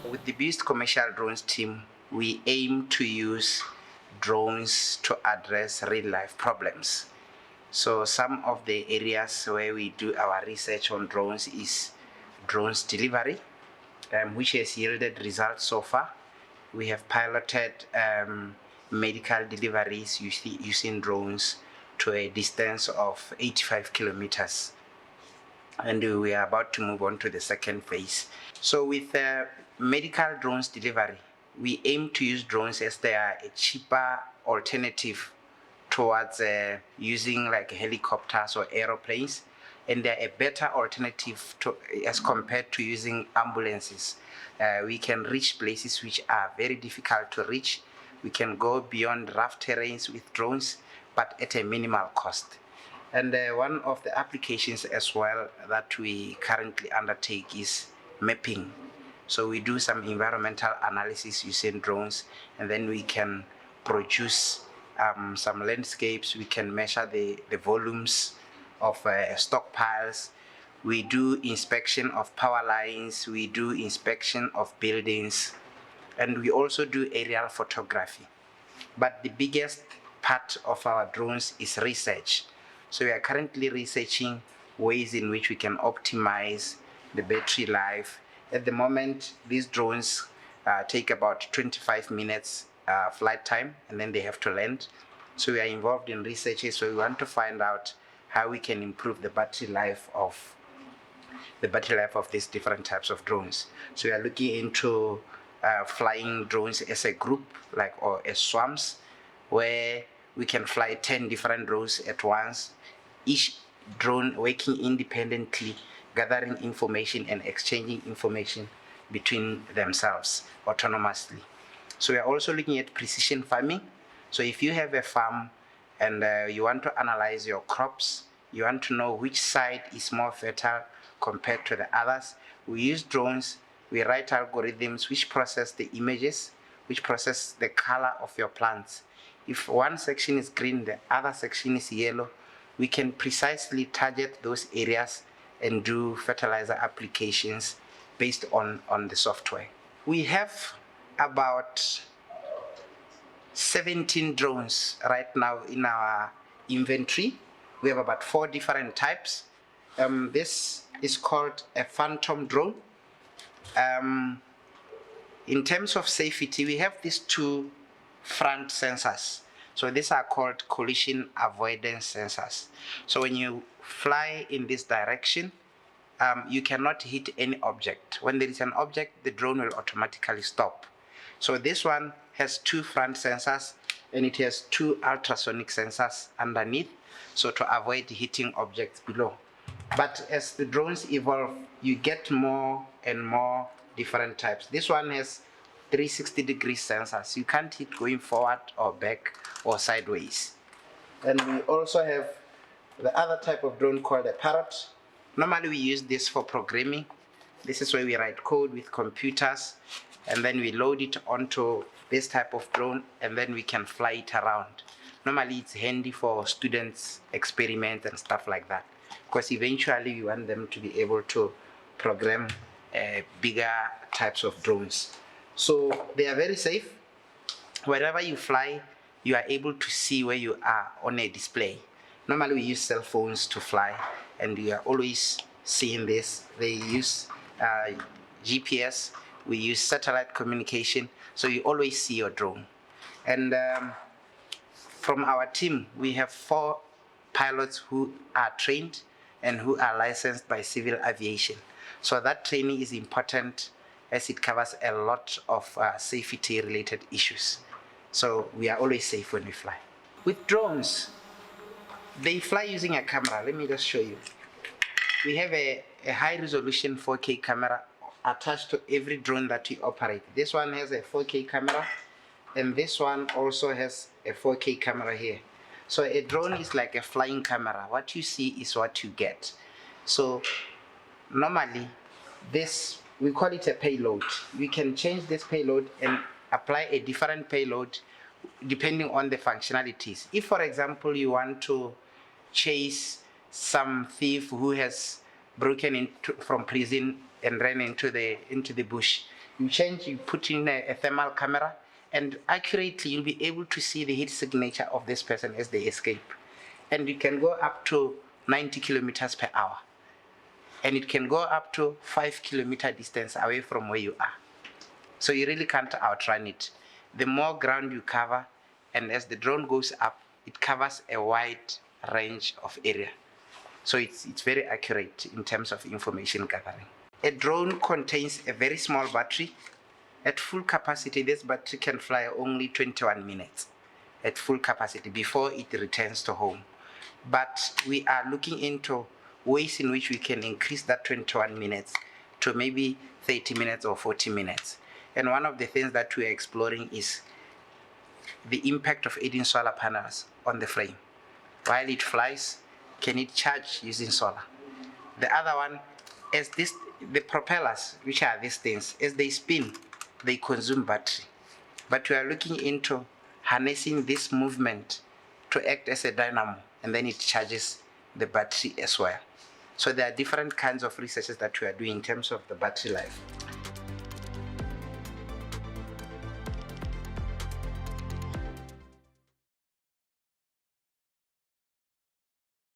With the BIUST commercial drones team, we aim to use drones to address real-life problems. So some of the areas where we do our research on drones is drones delivery, which has yielded results so far. We have piloted medical deliveries using drones to a distance of 85 kilometers. And we are about to move on to the second phase. So with medical drones delivery, we aim to use drones as they are a cheaper alternative towards using like helicopters or aeroplanes, and they're a better alternative as compared to using ambulances. We can reach places which are very difficult to reach. We can go beyond rough terrains with drones, but at a minimal cost. And one of the applications as well that we currently undertake is mapping. So we do some environmental analysis using drones, and then we can produce some landscapes. We can measure the volumes of stockpiles. We do inspection of power lines. We do inspection of buildings, and we also do aerial photography. But the biggest part of our drones is research. So we are currently researching ways in which we can optimize the battery life. At the moment, these drones take about 25 minutes flight time, and then they have to land. So we are involved in research, so we want to find out how we can improve the battery life of these different types of drones. So we are looking into flying drones as a group, or as swarms, where we can fly 10 different drones at once, each drone working independently, gathering information and exchanging information between themselves autonomously. So we are also looking at precision farming. So if you have a farm and you want to analyze your crops, you want to know which side is more fertile compared to the others, we use drones. We write algorithms which process the images, which process the color of your plants. If one section is green, the other section is yellow, we can precisely target those areas and do fertilizer applications based on the software. We have about 17 drones right now in our inventory. We have about 4 different types. This is called a phantom drone. In terms of safety, we have these 2 front sensors. So these are called collision avoidance sensors. So when you fly in this direction, you cannot hit any object. When there is an object, the drone will automatically stop. So this one has 2 front sensors, and it has 2 ultrasonic sensors underneath, so to avoid hitting objects below. But as the drones evolve, you get more and more different types. This one has 360-degree sensors. You can't hit going forward or back or sideways. And we also have the other type of drone called a parrot. Normally we use this for programming. This is where we write code with computers, and then we load it onto this type of drone, and then we can fly it around. Normally it's handy for students' experiments and stuff like that, because eventually we want them to be able to program bigger types of drones. So they are very safe. Wherever you fly, you are able to see where you are on a display. Normally we use cell phones to fly, and you are always seeing this. They use GPS, we use satellite communication, so you always see your drone. And from our team, we have 4 pilots who are trained and who are licensed by civil aviation. So that training is important, as it covers a lot of safety related issues. So we are always safe when we fly. With drones, they fly using a camera. Let me just show you. We have a high resolution 4K camera attached to every drone that we operate. This one has a 4K camera, and this one also has a 4K camera here. So a drone is like a flying camera. What you see is what you get. So normally this, we call it a payload. We can change this payload and apply a different payload depending on the functionalities. If, for example, you want to chase some thief who has broken into from prison and ran into the bush, You put in a thermal camera, and accurately you'll be able to see the heat signature of this person as they escape. And you can go up to 90 kilometers per hour. And it can go up to 5-kilometer distance away from where you are. So you really can't outrun it. The more ground you cover, and as the drone goes up, it covers a wide range of area. So it's very accurate in terms of information gathering. A drone contains a very small battery. At full capacity, this battery can fly only 21 minutes at full capacity before it returns to home. But we are looking into ways in which we can increase that 21 minutes to maybe 30 minutes or 40 minutes. And one of the things that we are exploring is the impact of adding solar panels on the frame. While it flies, can it charge using solar? The other one is the propellers, which are these things, as they spin, they consume battery. But we are looking into harnessing this movement to act as a dynamo, and then it charges the battery as well. So there are different kinds of researches that we are doing in terms of the battery life.